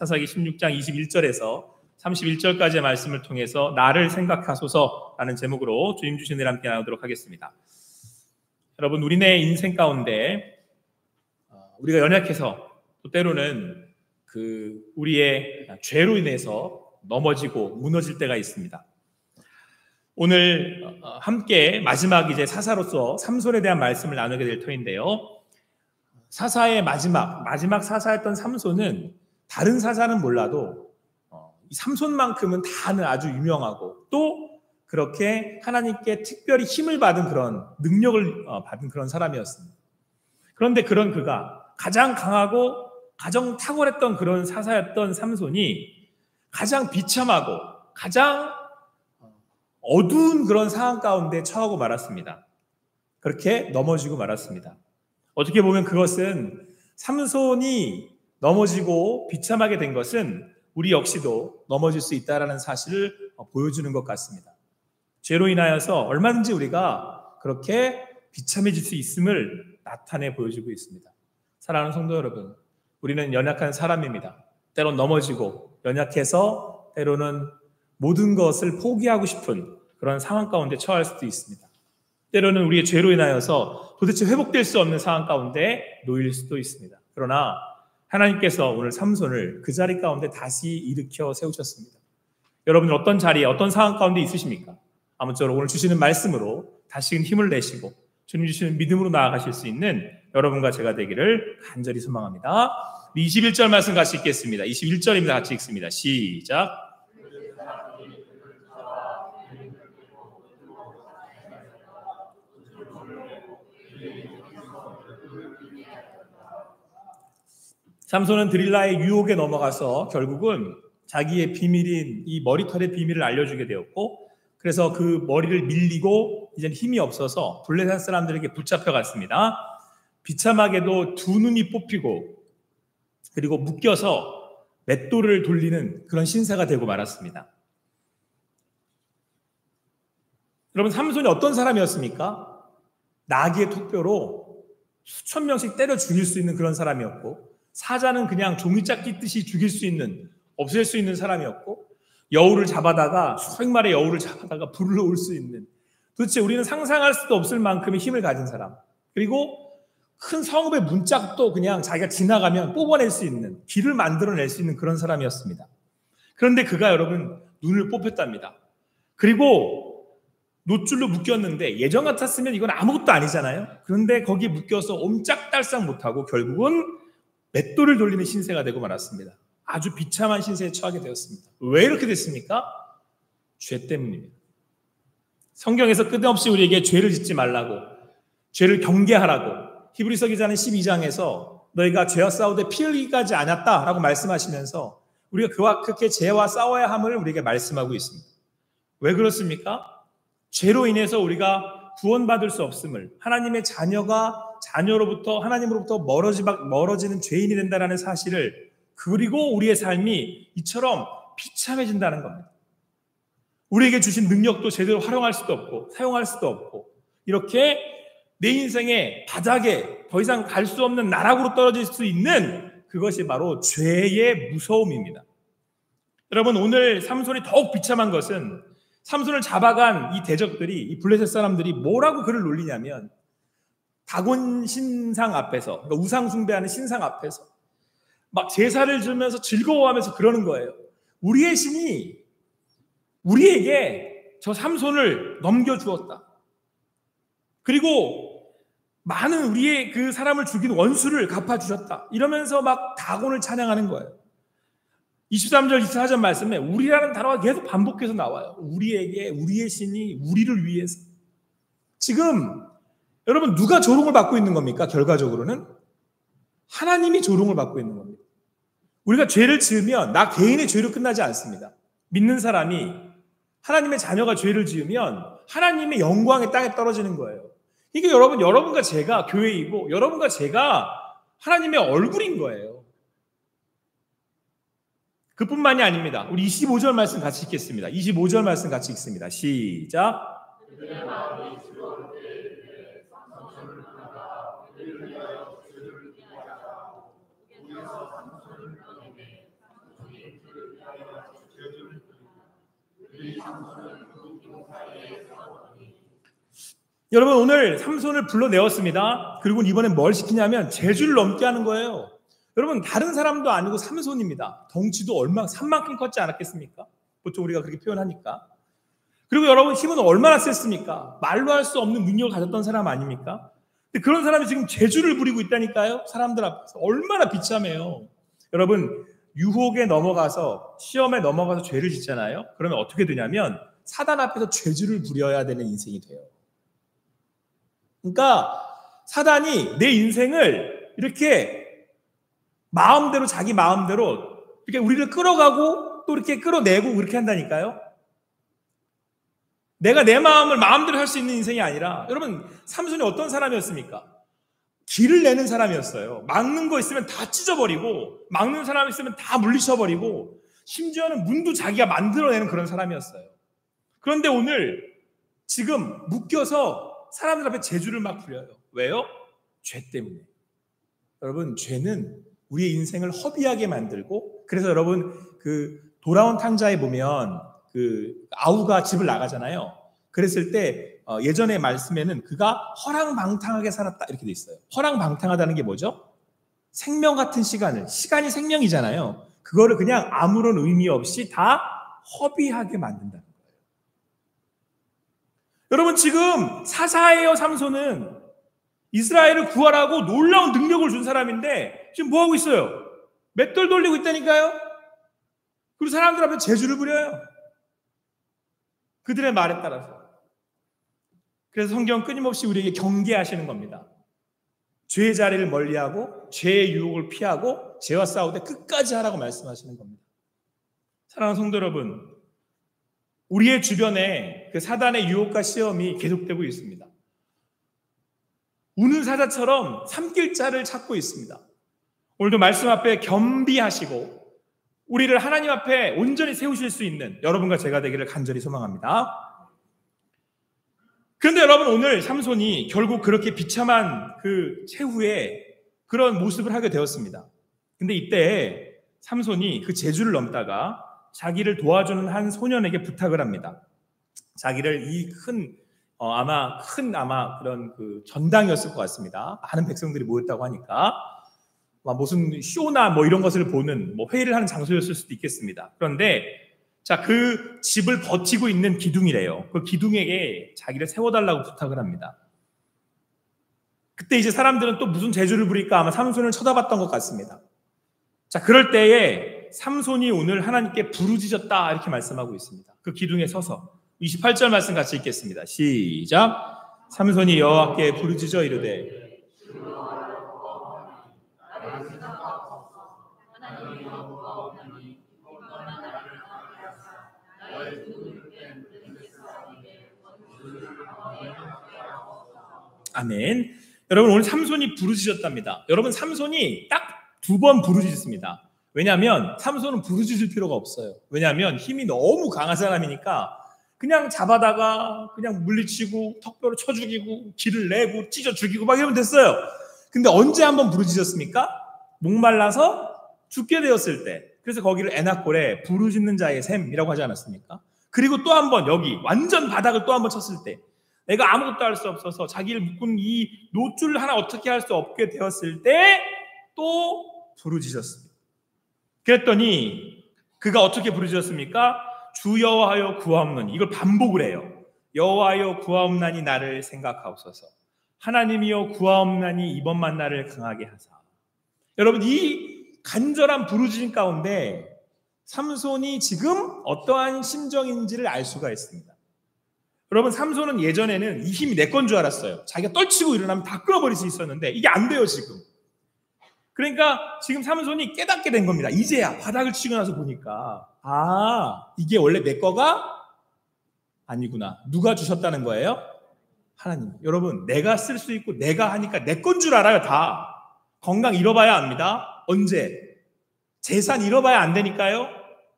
사사기 16장 21절에서 31절까지의 말씀을 통해서 나를 생각하소서라는 제목으로 주님 주신 일 함께 나누도록 하겠습니다. 여러분, 우리네 인생 가운데 우리가 연약해서 또 때로는 우리의 죄로 인해서 넘어지고 무너질 때가 있습니다. 오늘 함께 마지막 이제 사사로서 삼손에 대한 말씀을 나누게 될 터인데요. 사사의 마지막 사사였던 삼손은 다른 사사는 몰라도 이 삼손만큼은 다는 아주 유명하고 또 그렇게 하나님께 특별히 힘을 받은 그런 능력을 받은 그런 사람이었습니다. 그런데 그런 그가 가장 강하고 가장 탁월했던 그런 사사였던 삼손이 가장 비참하고 가장 어두운 그런 상황 가운데 처하고 말았습니다. 그렇게 넘어지고 말았습니다. 어떻게 보면 그것은 삼손이 넘어지고 비참하게 된 것은 우리 역시도 넘어질 수 있다는 사실을 보여주는 것 같습니다. 죄로 인하여서 얼마든지 우리가 그렇게 비참해질 수 있음을 나타내 보여주고 있습니다. 사랑하는 성도 여러분, 우리는 연약한 사람입니다. 때론 넘어지고 연약해서 때로는 모든 것을 포기하고 싶은 그런 상황 가운데 처할 수도 있습니다. 때로는 우리의 죄로 인하여서 도대체 회복될 수 없는 상황 가운데 놓일 수도 있습니다. 그러나 하나님께서 오늘 삼손을 그 자리 가운데 다시 일으켜 세우셨습니다. 여러분은 어떤 자리에 어떤 상황 가운데 있으십니까? 아무쪼록 오늘 주시는 말씀으로 다시금 힘을 내시고 주님 주시는 믿음으로 나아가실 수 있는 여러분과 제가 되기를 간절히 소망합니다. 21절 말씀 같이 읽겠습니다. 21절입니다. 같이 읽습니다. 시작. 삼손은 드릴라의 유혹에 넘어가서 결국은 자기의 비밀인 이 머리털의 비밀을 알려주게 되었고, 그래서 그 머리를 밀리고 이제는 힘이 없어서 블레셋 사람들에게 붙잡혀 갔습니다. 비참하게도 두 눈이 뽑히고 그리고 묶여서 맷돌을 돌리는 그런 신세가 되고 말았습니다. 여러분, 삼손이 어떤 사람이었습니까? 나귀의 톡뼈로 수천 명씩 때려 죽일 수 있는 그런 사람이었고, 사자는 그냥 종이짝 끼듯이 죽일 수 있는, 없앨 수 있는 사람이었고, 여우를 잡아다가 수백 마리의 여우를 잡아다가 불러 올 수 있는, 도대체 우리는 상상할 수도 없을 만큼의 힘을 가진 사람, 그리고 큰 성읍의 문짝도 그냥 자기가 지나가면 뽑아낼 수 있는, 길을 만들어낼 수 있는 그런 사람이었습니다. 그런데 그가 여러분 눈을 뽑혔답니다. 그리고 노줄로 묶였는데 예전 같았으면 이건 아무것도 아니잖아요. 그런데 거기에 묶여서 옴짝달싹 못하고 결국은 맷돌을 돌리는 신세가 되고 말았습니다. 아주 비참한 신세에 처하게 되었습니다. 왜 이렇게 됐습니까? 죄 때문입니다. 성경에서 끝없이 우리에게 죄를 짓지 말라고, 죄를 경계하라고, 히브리서 기자는 12장에서 너희가 죄와 싸우되 피 흘리기까지 않았다라고 말씀하시면서 우리가 그와 그렇게 죄와 싸워야 함을 우리에게 말씀하고 있습니다. 왜 그렇습니까? 죄로 인해서 우리가 구원받을 수 없음을, 하나님의 자녀로부터 하나님으로부터 멀어지는 죄인이 된다는 사실을, 그리고 우리의 삶이 이처럼 비참해진다는 겁니다. 우리에게 주신 능력도 제대로 활용할 수도 없고 사용할 수도 없고, 이렇게 내 인생의 바닥에 더 이상 갈 수 없는 나락으로 떨어질 수 있는 그것이 바로 죄의 무서움입니다. 여러분, 오늘 삼손이 더욱 비참한 것은 삼손을 잡아간 이 대적들이, 이 블레셋 사람들이 뭐라고 그를 놀리냐면, 다곤 신상 앞에서, 그러니까 우상 숭배하는 신상 앞에서 막 제사를 주면서 즐거워하면서 그러는 거예요. 우리의 신이 우리에게 저 삼손을 넘겨주었다. 그리고 많은 우리의 그 사람을 죽인 원수를 갚아주셨다. 이러면서 막 다곤을 찬양하는 거예요. 23절, 24절 말씀에 우리라는 단어가 계속 반복해서 나와요. 우리에게, 우리의 신이 우리를 위해서. 지금 여러분, 누가 조롱을 받고 있는 겁니까? 결과적으로는 하나님이 조롱을 받고 있는 겁니다. 우리가 죄를 지으면 나 개인의 죄로 끝나지 않습니다. 믿는 사람이, 하나님의 자녀가 죄를 지으면 하나님의 영광의 땅에 떨어지는 거예요. 이게 여러분과 제가 교회이고 여러분과 제가 하나님의 얼굴인 거예요. 그뿐만이 아닙니다. 우리 25절 말씀 같이 읽겠습니다. 25절 말씀 같이 읽습니다. 시작. 여러분 오늘 삼손을 불러내었습니다. 그리고 이번엔 뭘 시키냐면 제주를 넘게 하는 거예요. 여러분 다른 사람도 아니고 삼손입니다. 덩치도 얼마 산만큼 컸지 않았겠습니까? 보통 우리가 그렇게 표현하니까. 그리고 여러분 힘은 얼마나 셌습니까? 말로 할 수 없는 능력을 가졌던 사람 아닙니까? 근데 그런 사람이 지금 제주를 부리고 있다니까요. 사람들 앞에서 얼마나 비참해요. 여러분 유혹에 넘어가서 시험에 넘어가서 죄를 짓잖아요. 그러면 어떻게 되냐면 사단 앞에서 죄주를 부려야 되는 인생이 돼요. 그러니까 사단이 내 인생을 이렇게 마음대로 자기 마음대로 이렇게 우리를 끌어가고 또 이렇게 끌어내고 그렇게 한다니까요. 내가 내 마음을 마음대로 할 수 있는 인생이 아니라 여러분 삼손이 어떤 사람이었습니까? 길을 내는 사람이었어요. 막는 거 있으면 다 찢어버리고 막는 사람 있으면 다 물리쳐버리고 심지어는 문도 자기가 만들어내는 그런 사람이었어요. 그런데 오늘 지금 묶여서 사람들 앞에 제주를 막 부려요. 왜요? 죄 때문에. 여러분 죄는 우리의 인생을 허비하게 만들고 그래서 여러분 그 돌아온 탕자에 보면 그 아우가 집을 나가잖아요. 그랬을 때 예전의 말씀에는 그가 허랑방탕하게 살았다 이렇게 돼 있어요. 허랑방탕하다는 게 뭐죠? 생명 같은 시간이 생명이잖아요. 그거를 그냥 아무런 의미 없이 다 허비하게 만든다는 거예요. 여러분 지금 사사예요. 삼손은 이스라엘을 구하라고 놀라운 능력을 준 사람인데 지금 뭐하고 있어요? 맷돌 돌리고 있다니까요. 그리고 사람들 앞에 제주를 부려요. 그들의 말에 따라서. 그래서 성경 끊임없이 우리에게 경계하시는 겁니다. 죄의 자리를 멀리하고 죄의 유혹을 피하고 죄와 싸우되 끝까지 하라고 말씀하시는 겁니다. 사랑하는 성도 여러분, 우리의 주변에 그 사단의 유혹과 시험이 계속되고 있습니다. 우는 사자처럼 삼킬 자를 찾고 있습니다. 오늘도 말씀 앞에 겸비하시고 우리를 하나님 앞에 온전히 세우실 수 있는 여러분과 제가 되기를 간절히 소망합니다. 그런데 여러분 오늘 삼손이 결국 그렇게 비참한 그 최후에 그런 모습을 하게 되었습니다. 근데 이때 삼손이 그 제주를 넘다가 자기를 도와주는 한 소년에게 부탁을 합니다. 자기를 이 큰 아마 그런 그 전당이었을 것 같습니다. 많은 백성들이 모였다고 하니까 무슨 쇼나 뭐 이런 것을 보는 회의를 하는 장소였을 수도 있겠습니다. 그런데 자, 그 집을 버티고 있는 기둥이래요. 그 기둥에게 자기를 세워달라고 부탁을 합니다. 그때 이제 사람들은 또 무슨 재주를 부릴까 아마 삼손을 쳐다봤던 것 같습니다. 자, 그럴 때에 삼손이 오늘 하나님께 부르짖었다 이렇게 말씀하고 있습니다. 그 기둥에 서서 28절 말씀 같이 읽겠습니다. 시작. 삼손이 여호와께 부르짖어 이르되 아멘. 여러분 오늘 삼손이 부르짖었답니다. 여러분 삼손이 딱 2번 부르짖었습니다. 왜냐하면 삼손은 부르짖을 필요가 없어요. 왜냐하면 힘이 너무 강한 사람이니까 그냥 잡아다가 그냥 물리치고 턱뼈를 쳐 죽이고 기를 내고 찢어 죽이고 막 이러면 됐어요. 근데 언제 한번 부르짖었습니까? 목말라서 죽게 되었을 때. 그래서 거기를 에낙골에 부르짖는 자의 샘이라고 하지 않았습니까? 그리고 또 한번 여기 완전 바닥을 또 한번 쳤을 때 내가 아무것도 할 수 없어서 자기를 묶은 이 노줄을 하나 어떻게 할 수 없게 되었을 때 또 부르짖었습니다. 그랬더니 그가 어떻게 부르짖었습니까? 주 여호와여 구하옵나니 이걸 반복을 해요. 여호와여 구하옵나니 나를 생각하옵소서. 하나님이여 구하옵나니 이번만 나를 강하게 하사. 여러분 이 간절한 부르짖음 가운데 삼손이 지금 어떠한 심정인지를 알 수가 있습니다. 여러분 삼손은 예전에는 이 힘이 내 건 줄 알았어요. 자기가 떨치고 일어나면 다 끌어버릴 수 있었는데 이게 안 돼요 지금. 그러니까 지금 삼손이 깨닫게 된 겁니다. 이제야 바닥을 치고 나서 보니까 이게 원래 내 거가 아니구나. 누가 주셨다는 거예요? 하나님. 여러분 내가 쓸 수 있고 내가 하니까 내 건 줄 알아요 다. 건강 잃어봐야 압니다. 언제? 재산 잃어봐야 안 되니까요.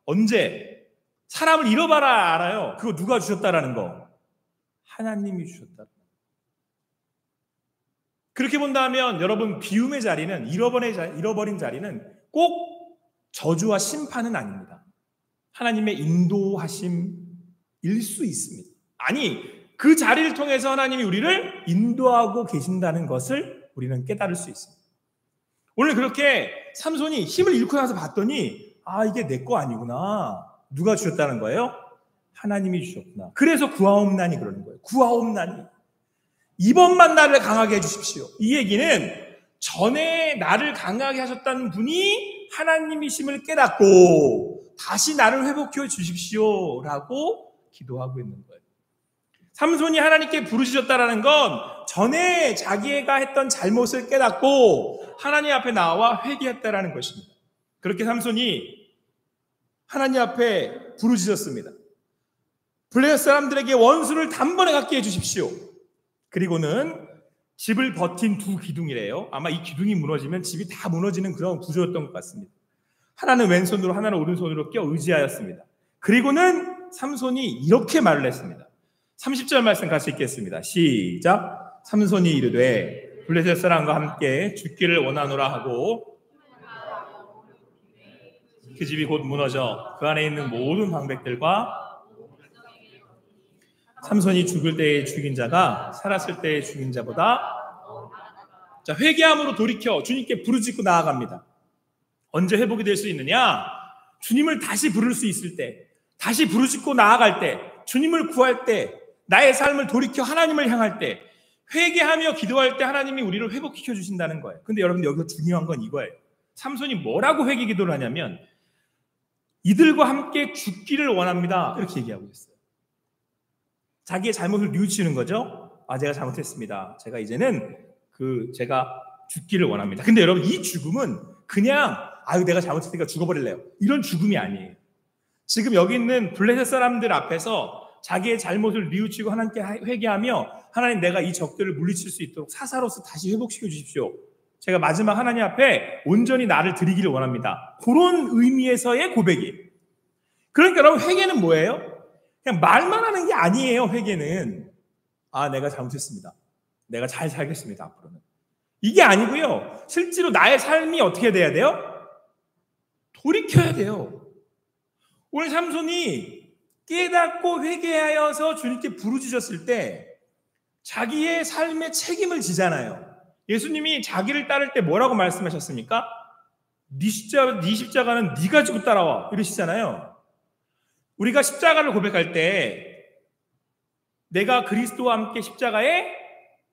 언제? 사람을 잃어봐야 알아요. 그거 누가 주셨다라는 거. 하나님이 주셨다. 그렇게 본다면 여러분 비움의 자리는 잃어버린 자리는 꼭 저주와 심판은 아닙니다. 하나님의 인도하심일 수 있습니다. 아니, 그 자리를 통해서 하나님이 우리를 인도하고 계신다는 것을 우리는 깨달을 수 있습니다. 오늘 그렇게 삼손이 힘을 잃고 나서 봤더니 이게 내 거 아니구나. 누가 주셨다는 거예요? 하나님이 주셨구나. 그래서 구하옵나니 그러는 거예요. 구하옵나니. 이번만 나를 강하게 해주십시오. 이 얘기는 전에 나를 강하게 하셨다는 분이 하나님이심을 깨닫고 다시 나를 회복해 주십시오 라고 기도하고 있는 거예요. 삼손이 하나님께 부르짖었다라는 건 전에 자기가 했던 잘못을 깨닫고 하나님 앞에 나와 회개했다라는 것입니다. 그렇게 삼손이 하나님 앞에 부르짖었습니다. 블레셋 사람들에게 원수를 단번에 갖게 해주십시오. 그리고는 집을 버틴 두 기둥이래요. 아마 이 기둥이 무너지면 집이 다 무너지는 그런 구조였던 것 같습니다. 하나는 왼손으로 하나는 오른손으로 껴 의지하였습니다. 그리고는 삼손이 이렇게 말을 했습니다. 30절 말씀 같이 읽겠습니다. 시작. 삼손이 이르되 블레셋 사람과 함께 죽기를 원하노라 하고 그 집이 곧 무너져 그 안에 있는 모든 방백들과 삼손이 죽을 때에 죽인 자가 살았을 때에 죽인 자보다 회개함으로 돌이켜 주님께 부르짖고 나아갑니다. 언제 회복이 될 수 있느냐? 주님을 다시 부를 수 있을 때, 다시 부르짖고 나아갈 때, 주님을 구할 때, 나의 삶을 돌이켜 하나님을 향할 때, 회개하며 기도할 때 하나님이 우리를 회복시켜 주신다는 거예요. 근데 여러분 여기서 중요한 건 이거예요. 삼손이 뭐라고 회개 기도를 하냐면 이들과 함께 죽기를 원합니다. 이렇게 얘기하고 있어요. 자기의 잘못을 뉘우치는 거죠. 제가 잘못했습니다. 제가 이제는 제가 죽기를 원합니다. 근데 여러분 이 죽음은 그냥 내가 잘못했으니까 죽어버릴래요. 이런 죽음이 아니에요. 지금 여기 있는 블레셋 사람들 앞에서 자기의 잘못을 뉘우치고 하나님께 회개하며 하나님 내가 이 적들을 물리칠 수 있도록 사사로서 다시 회복시켜 주십시오. 제가 마지막 하나님 앞에 온전히 나를 드리기를 원합니다. 그런 의미에서의 고백이에요. 그러니까 여러분 회개는 뭐예요? 그냥 말만 하는 게 아니에요. 회개는 내가 잘못했습니다. 내가 잘 살겠습니다. 앞으로는. 이게 아니고요. 실제로 나의 삶이 어떻게 돼야 돼요? 돌이켜야 돼요. 오늘 삼손이 깨닫고 회개하여서 주님께 부르짖었을 때 자기의 삶의 책임을 지잖아요. 예수님이 자기를 따를 때 뭐라고 말씀하셨습니까? 네 십자가는 네가 지고 따라와 이러시잖아요. 우리가 십자가를 고백할 때 내가 그리스도와 함께 십자가에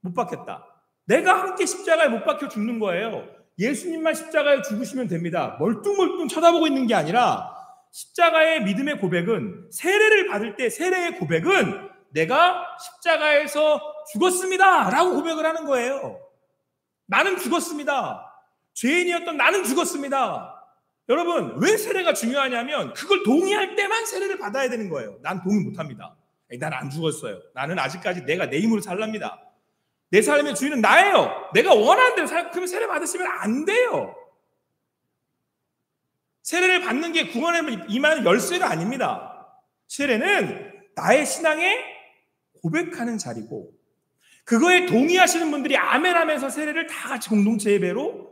못 박혔다. 내가 함께 십자가에 못 박혀 죽는 거예요. 예수님만 십자가에 죽으시면 됩니다. 멀뚱멀뚱 쳐다보고 있는 게 아니라 십자가의 믿음의 고백은 세례를 받을 때 세례의 고백은 내가 십자가에서 죽었습니다 라고 고백을 하는 거예요. 나는 죽었습니다. 죄인이었던 나는 죽었습니다. 여러분 왜 세례가 중요하냐면 그걸 동의할 때만 세례를 받아야 되는 거예요. 난 동의 못합니다. 난 안 죽었어요. 나는 아직까지 내가 내 힘으로 살랍니다. 내 삶의 주인은 나예요. 내가 원하는 대로 그러면 세례 받으시면 안 돼요. 세례를 받는 게 구원에 임하는 열쇠가 아닙니다. 세례는 나의 신앙에 고백하는 자리고 그거에 동의하시는 분들이 아멘 하면서 세례를 다 같이 공동체 예배로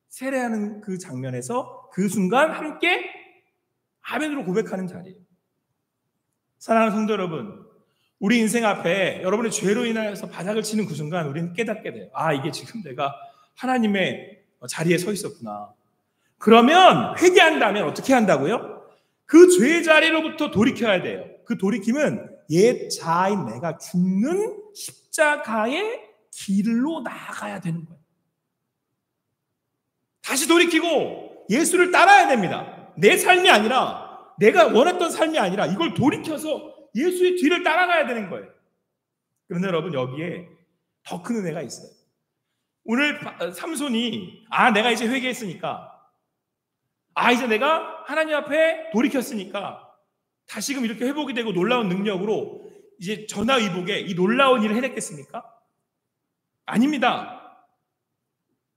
세례하는 그 장면에서 그 순간 함께 아멘으로 고백하는 자리예요. 사랑하는 성도 여러분, 우리 인생 앞에 여러분의 죄로 인해서 바닥을 치는 그 순간 우리는 깨닫게 돼요. 이게 지금 내가 하나님의 자리에 서 있었구나. 그러면 회개한다면 어떻게 한다고요? 그 죄의 자리로부터 돌이켜야 돼요. 그 돌이킴은 옛 자아인 내가 죽는 십자가의 길로 나아가야 되는 거예요. 다시 돌이키고 예수를 따라야 됩니다. 내 삶이 아니라 내가 원했던 삶이 아니라 이걸 돌이켜서 예수의 뒤를 따라가야 되는 거예요. 그런데 여러분 여기에 더 큰 은혜가 있어요. 오늘 삼손이 내가 이제 회개했으니까 이제 내가 하나님 앞에 돌이켰으니까 다시금 이렇게 회복이 되고 놀라운 능력으로 이제 전화위복에 이 놀라운 일을 해냈겠습니까? 아닙니다.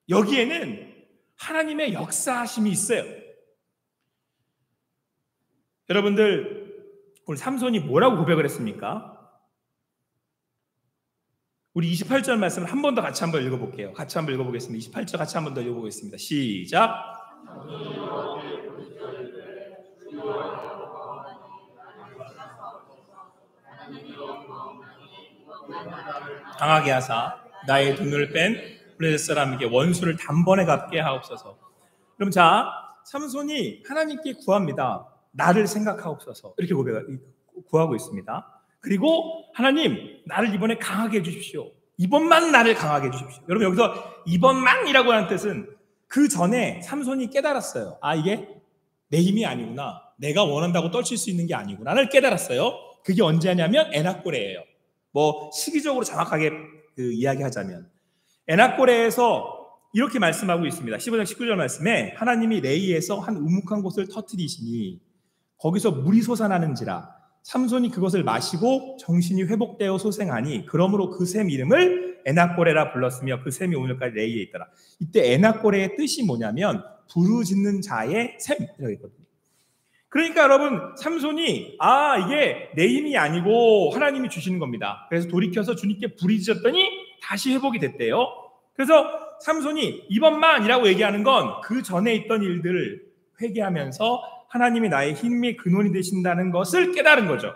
여기에는 하나님의 역사하심이 있어요. 여러분들 오늘 삼손이 뭐라고 고백을 했습니까? 우리 28절 말씀을 한 번 더 같이 한번 읽어볼게요. 같이 한번 읽어보겠습니다. 28절 같이 한번 더 읽어보겠습니다. 시작. 강하게 하사 나의 돈을 뺀 블레셋 사람에게 원수를 단번에 갚게 하옵소서. 그럼 자, 삼손이 하나님께 구합니다. 나를 생각하옵소서. 이렇게 구하고 있습니다. 그리고 하나님, 나를 이번에 강하게 해주십시오. 이번만 나를 강하게 해주십시오. 여러분, 여기서 이번만이라고 하는 뜻은 그 전에 삼손이 깨달았어요. 아, 이게 내 힘이 아니구나. 내가 원한다고 떨칠 수 있는 게 아니구나를 깨달았어요. 그게 언제 하냐면 에낙고레예요. 뭐 시기적으로 정확하게 이야기하자면 에낙고레에서 이렇게 말씀하고 있습니다. 15장 19절 말씀에 하나님이 레이에서 한 우묵한 곳을 터뜨리시니 거기서 물이 솟아나는지라 삼손이 그것을 마시고 정신이 회복되어 소생하니 그러므로 그 샘 이름을 에낙고레라 불렀으며 그 샘이 오늘까지 레이에 있더라. 이때 에낙고레의 뜻이 뭐냐면 부르짖는 자의 샘이라고 있거든요. 그러니까 여러분, 삼손이 이게 내 힘이 아니고 하나님이 주시는 겁니다. 그래서 돌이켜서 주님께 부르짖었더니 다시 회복이 됐대요. 그래서 삼손이 이번만이라고 얘기하는 건 그 전에 있던 일들을 회개하면서 하나님이 나의 힘의 근원이 되신다는 것을 깨달은 거죠.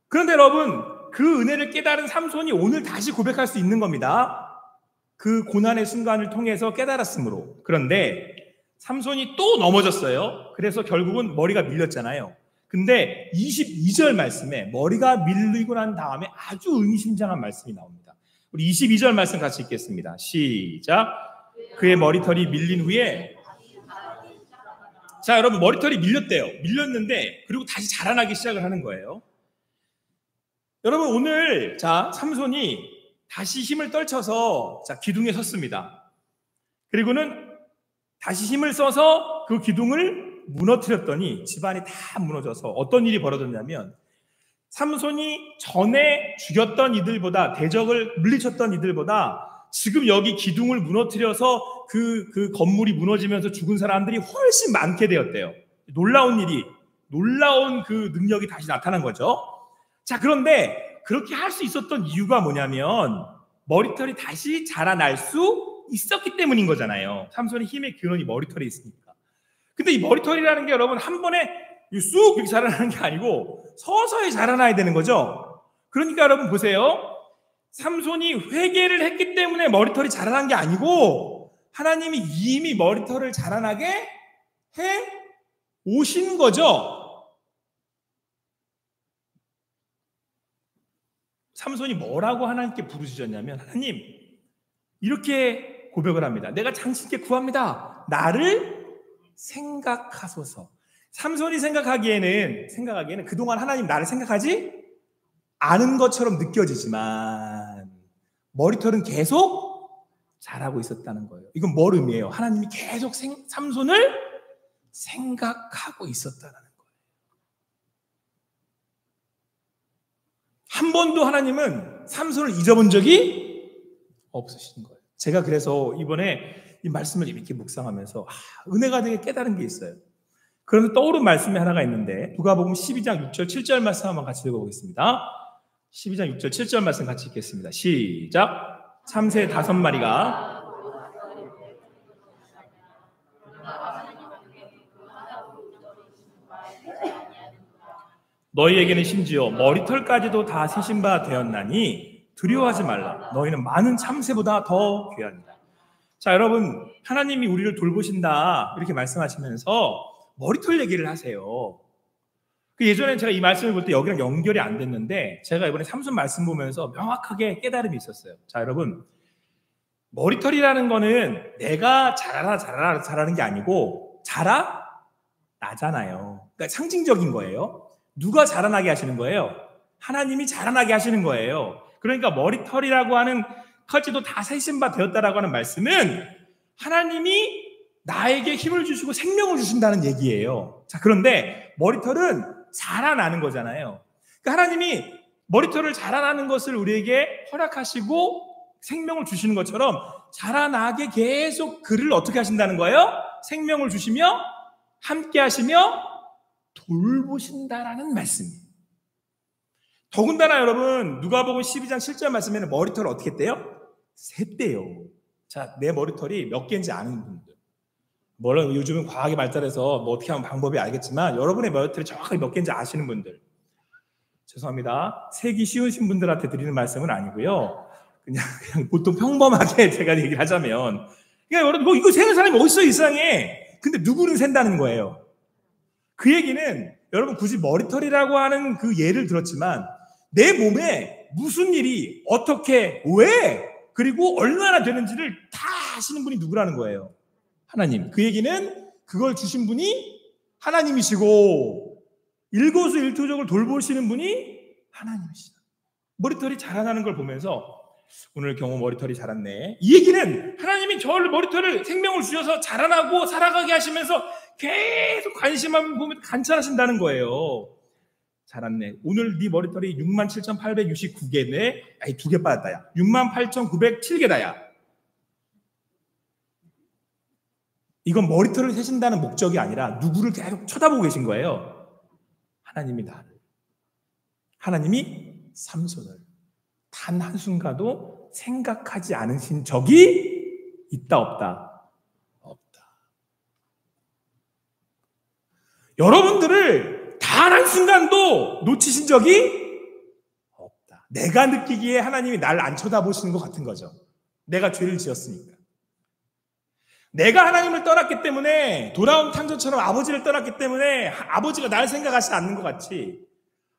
그런데 여러분, 그 은혜를 깨달은 삼손이 오늘 다시 고백할 수 있는 겁니다. 그 고난의 순간을 통해서 깨달았으므로. 그런데 삼손이 또 넘어졌어요. 그래서 결국은 머리가 밀렸잖아요. 근데 22절 말씀에 머리가 밀리고 난 다음에 아주 의미심장한 말씀이 나옵니다. 우리 22절 말씀 같이 읽겠습니다. 시작. 그의 머리털이 밀린 후에, 자, 여러분, 머리털이 밀렸대요. 밀렸는데 그리고 다시 자라나기 시작을 하는 거예요. 여러분, 오늘 자, 삼손이 다시 힘을 떨쳐서 자, 기둥에 섰습니다. 그리고는 다시 힘을 써서 그 기둥을 무너뜨렸더니 집안이 다 무너져서 어떤 일이 벌어졌냐면 삼손이 전에 죽였던 이들보다, 대적을 물리쳤던 이들보다 지금 여기 기둥을 무너뜨려서 그 건물이 무너지면서 죽은 사람들이 훨씬 많게 되었대요. 놀라운 그 능력이 다시 나타난 거죠. 자, 그런데 그렇게 할 수 있었던 이유가 뭐냐면 머리털이 다시 자라날 수 있었기 때문인 거잖아요. 삼손의 힘의 근원이 머리털에 있으니까. 근데 이 머리털이라는 게 여러분 한 번에 쑥 이렇게 자라나는 게 아니고 서서히 자라나야 되는 거죠. 그러니까 여러분 보세요. 삼손이 회개를 했기 때문에 머리털이 자라난 게 아니고 하나님이 이미 머리털을 자라나게 해 오신 거죠. 삼손이 뭐라고 하나님께 부르짖었냐면, 하나님, 이렇게 고백을 합니다. 내가 당신께 구합니다. 나를 생각하소서. 삼손이 생각하기에는 그동안 하나님 나를 생각하지 않은 것처럼 느껴지지만 머리털은 계속 자라고 있었다는 거예요. 이건 뭘 의미해요? 하나님이 계속 삼손을 생각하고 있었다는 거예요. 한 번도 하나님은 삼손을 잊어본 적이 없으신 거예요. 제가 그래서 이번에 이 말씀을 이렇게 묵상하면서 은혜가 되게 깨달은 게 있어요. 그런데 떠오른 말씀이 하나가 있는데 누가복음 12장 6절 7절 말씀 한번 같이 읽어보겠습니다. 12장 6절 7절 말씀 같이 읽겠습니다. 시작. 참새 5마리가 너희에게는 심지어 머리털까지도 다 세신 바 되었나니 두려워하지 말라. 너희는 많은 참새보다 더 귀하니라. 자, 여러분, 하나님이 우리를 돌보신다 이렇게 말씀하시면서 머리털 얘기를 하세요. 예전에 제가 이 말씀을 볼 때 여기랑 연결이 안 됐는데 제가 이번에 삼손 말씀 보면서 명확하게 깨달음이 있었어요. 자, 여러분, 머리털이라는 거는 내가 자라는 게 아니고 자라나잖아요. 그러니까 상징적인 거예요. 누가 자라나게 하시는 거예요? 하나님이 자라나게 하시는 거예요. 그러니까 머리털이라고 하는 칼지도 다 세신 바 되었다라고 하는 말씀은 하나님이 나에게 힘을 주시고 생명을 주신다는 얘기예요. 자, 그런데 머리털은 자라나는 거잖아요. 그러니까 하나님이 머리털을 자라나는 것을 우리에게 허락하시고 생명을 주시는 것처럼 자라나게 계속 그를 어떻게 하신다는 거예요? 생명을 주시며 함께 하시며 돌보신다라는 말씀이에요. 더군다나 여러분, 누가복음 12장 7절 말씀에는 머리털을 어떻게 했대요? 셌대요. 자, 내 머리털이 몇 개인지 아는 분들, 물론 요즘은 과학이 발달해서 뭐 어떻게 하면 방법이 알겠지만 여러분의 머리털이 정확하게 몇 개인지 아시는 분들, 죄송합니다. 세기 쉬우신 분들한테 드리는 말씀은 아니고요. 그냥 보통 평범하게 제가 얘기를 하자면, 그러니까 여러분, 뭐 이거 세는 사람이 어딨어, 이 세상에. 근데 누구는 센다는 거예요. 그 얘기는 여러분 굳이 머리털이라고 하는 그 예를 들었지만, 내 몸에 무슨 일이 어떻게 왜 그리고 얼마나 되는지를 다 아시는 분이 누구라는 거예요? 하나님. 그 얘기는 그걸 주신 분이 하나님이시고 일거수일투족을 돌보시는 분이 하나님이시다. 머리털이 자라나는 걸 보면서 오늘 경호 머리털이 자랐네. 이 얘기는 하나님이 저를 머리털을 생명을 주셔서 자라나고 살아가게 하시면서 계속 관심만 보면 관찰하신다는 거예요. 자랐네. 오늘 네 머리털이 67,869개네. 아니 2개 빠졌다 야. 68,907개다 야. 이건 머리털을 세신다는 목적이 아니라 누구를 계속 쳐다보고 계신 거예요. 하나님이 나를. 하나님이 삼손을 단 한순간도 생각하지 않으신 적이 있다 없다? 없다. 여러분들을 단 한순간도 놓치신 적이 없다. 내가 느끼기에 하나님이 나를 안 쳐다보시는 것 같은 거죠. 내가 죄를 지었으니까. 내가 하나님을 떠났기 때문에 돌아온 탕전처럼 아버지를 떠났기 때문에 아버지가 나를 생각하지 않는 것 같이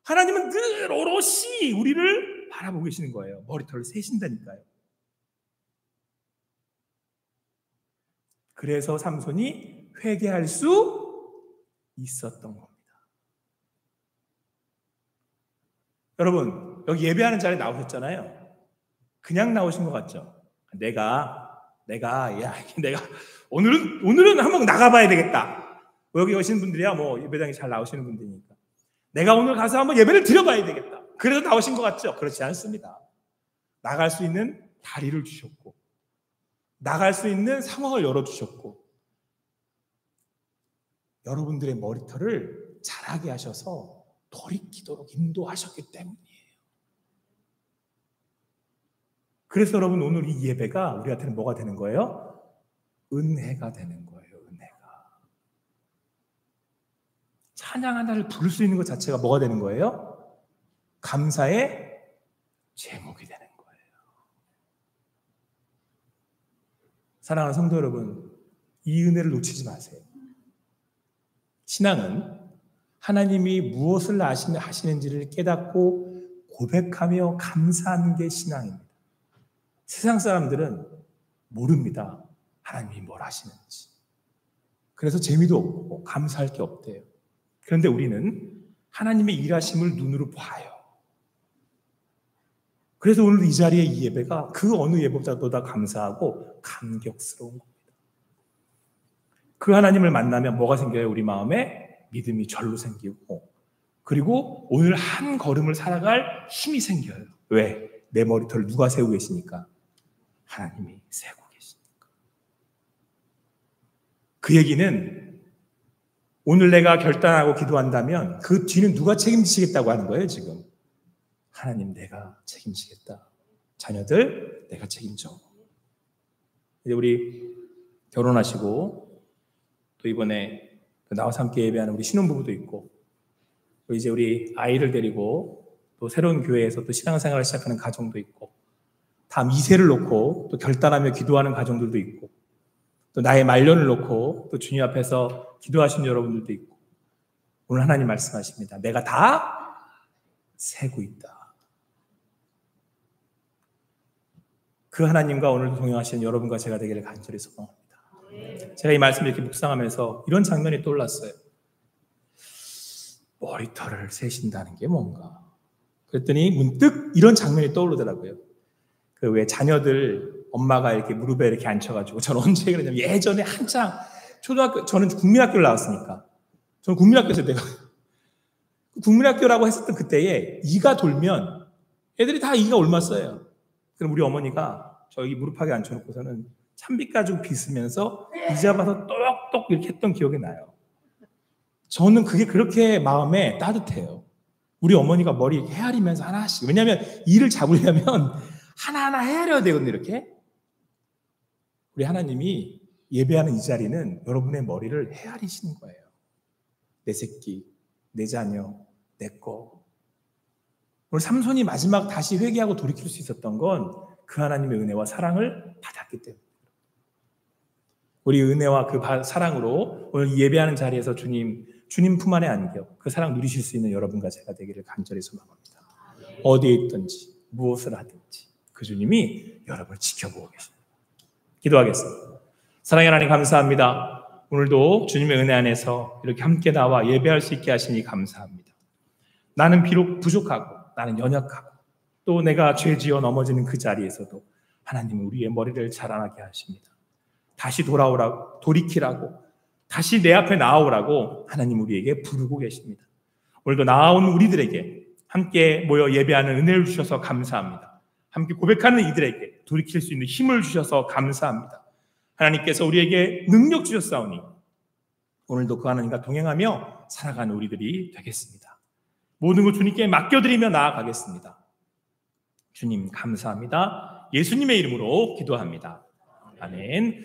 하나님은 늘 오롯이 우리를 바라보고 계시는 거예요. 머리털을 세신다니까요. 그래서 삼손이 회개할 수 있었던 겁니다. 여러분 여기 예배하는 자리에 나오셨잖아요. 그냥 나오신 것 같죠? 내가 오늘은 한번 나가봐야 되겠다. 여기 오시는 분들이야 뭐 예배당에 잘 나오시는 분들이니까 내가 오늘 가서 한번 예배를 드려봐야 되겠다. 그래서 나오신 것 같죠? 그렇지 않습니다. 나갈 수 있는 다리를 주셨고 나갈 수 있는 상황을 열어주셨고 여러분들의 머리털을 자라게 하셔서 돌이키도록 인도하셨기 때문이에요. 그래서 여러분 오늘 이 예배가 우리한테는 뭐가 되는 거예요? 은혜가 되는 거예요. 은혜가. 찬양 하나를 부를 수 있는 것 자체가 뭐가 되는 거예요? 감사의 제목이 되는 거예요. 사랑하는 성도 여러분, 이 은혜를 놓치지 마세요. 신앙은 하나님이 무엇을 하시는지를 깨닫고 고백하며 감사하는 게 신앙입니다. 세상 사람들은 모릅니다. 하나님이 뭘 하시는지. 그래서 재미도 없고 감사할 게 없대요. 그런데 우리는 하나님의 일하심을 눈으로 봐요. 그래서 오늘 이 자리에 이 예배가 그 어느 예배보다도 감사하고 감격스러운 겁니다. 그 하나님을 만나면 뭐가 생겨요? 우리 마음에 믿음이 절로 생기고 그리고 오늘 한 걸음을 살아갈 힘이 생겨요. 왜? 내 머리털을 누가 세우고 계시니까? 하나님이 세우고 계시니까. 그 얘기는 오늘 내가 결단하고 기도한다면 그 뒤는 누가 책임지시겠다고 하는 거예요 지금. 하나님 내가 책임지겠다. 자녀들 내가 책임져. 이제 우리 결혼하시고 또 이번에 나와서 함께 예배하는 우리 신혼부부도 있고 또 이제 우리 아이를 데리고 또 새로운 교회에서 또 신앙생활을 시작하는 가정도 있고 다음 2세를 놓고 또 결단하며 기도하는 가정들도 있고 또 나의 말년을 놓고 또 주님 앞에서 기도하시는 여러분들도 있고 오늘 하나님 말씀하십니다. 내가 다 세고 있다. 그 하나님과 오늘도 동행하시는 여러분과 제가 되기를 간절히 소망합니다. 제가 이 말씀을 이렇게 묵상하면서 이런 장면이 떠올랐어요. 머리털을 세신다는 게 뭔가. 그랬더니 문득 이런 장면이 떠오르더라고요. 그 왜 자녀들 엄마가 이렇게 무릎에 이렇게 앉혀가지고 저는 언제 그러냐면 예전에 한창 초등학교 저는 국민학교를 나왔으니까 저는 국민학교에서 내가 국민학교라고 했었던 그때에 이가 돌면 애들이 다 이가 옮았어요. 그럼 우리 어머니가 저기 무릎하게 앉혀놓고서는 찬빗 가지고 빗으면서 이 잡아서 똑똑 이렇게 했던 기억이 나요. 저는 그게 그렇게 마음에 따뜻해요. 우리 어머니가 머리 이렇게 헤아리면서 하나씩. 왜냐하면 이를 잡으려면 하나하나 헤아려야 되거든요. 이렇게. 우리 하나님이 예배하는 이 자리는 여러분의 머리를 헤아리시는 거예요. 내 새끼, 내 자녀, 내 거. 오늘 삼손이 마지막 다시 회개하고 돌이킬 수 있었던 건 그 하나님의 은혜와 사랑을 받았기 때문에. 우리 은혜와 그 사랑으로 오늘 예배하는 자리에서 주님 품 안에 안겨 그 사랑 누리실 수 있는 여러분과 제가 되기를 간절히 소망합니다. 어디에 있든지 무엇을 하든지 그 주님이 여러분을 지켜보고 계십니다. 기도하겠습니다. 사랑의 하나님 감사합니다. 오늘도 주님의 은혜 안에서 이렇게 함께 나와 예배할 수 있게 하시니 감사합니다. 나는 비록 부족하고 나는 연약하고 또 내가 죄지어 넘어지는 그 자리에서도 하나님은 우리의 머리를 자라나게 하십니다. 다시 돌아오라고, 돌이키라고, 다시 내 앞에 나아오라고 하나님 우리에게 부르고 계십니다. 오늘도 나아온 우리들에게 함께 모여 예배하는 은혜를 주셔서 감사합니다. 함께 고백하는 이들에게 돌이킬 수 있는 힘을 주셔서 감사합니다. 하나님께서 우리에게 능력 주셨사오니 오늘도 그 하나님과 동행하며 살아가는 우리들이 되겠습니다. 모든 것 주님께 맡겨드리며 나아가겠습니다. 주님 감사합니다. 예수님의 이름으로 기도합니다. 아멘.